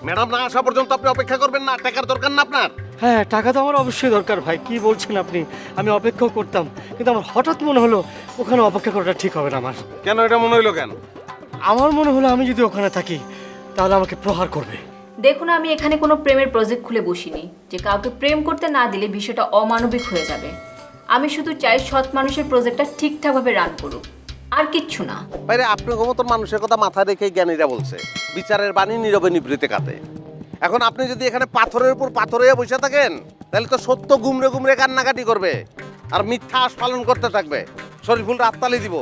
ম্যাডাম না আসা পর্যন্ত আপনি অপেক্ষা করবেন না? টাকার দরকার না আপনার? হ্যাঁ, টাকা তো আমার অবশ্যই দরকার ভাই, কি বলছেন আপনি? আমি অপেক্ষাও করতাম, কিন্তু আমার হঠাৎ মনে হলো ওখানে অপেক্ষা করাটা ঠিক হবে না আমার। কেন এটা মনে হইলো কেন? আমার মনে হলো আমি যদি ওখানে থাকি তাহলে আমাকে প্রহার করবে। দেখুন, আমি এখানে কোনো প্রেমের প্রজেক্ট খুলে বসিনি যে কাউকে প্রেম করতে না দিলে বিষয়টা অমানবিক হয়ে যাবে। আমি শুধু চাই সৎ মানুষের প্রজেক্টটা ঠিকঠাকভাবে রান করুক, আর কিচ্ছু না। বাইরে আপনার মতো মানুষের কথা মাথায় রেখে জ্ঞানীরা বলছে বিচারের বাণী নীরবে নিভৃতে কাটে। এখন আপনি যদি এখানে পাথরের উপর পাথরে বসে থাকেন, তাহলে তো সত্য গুমরে গুমরে কান্নাকাটি করবে আর মিথ্যা আশ পালন করতে থাকবে। শরীফুল রাততালি দিব।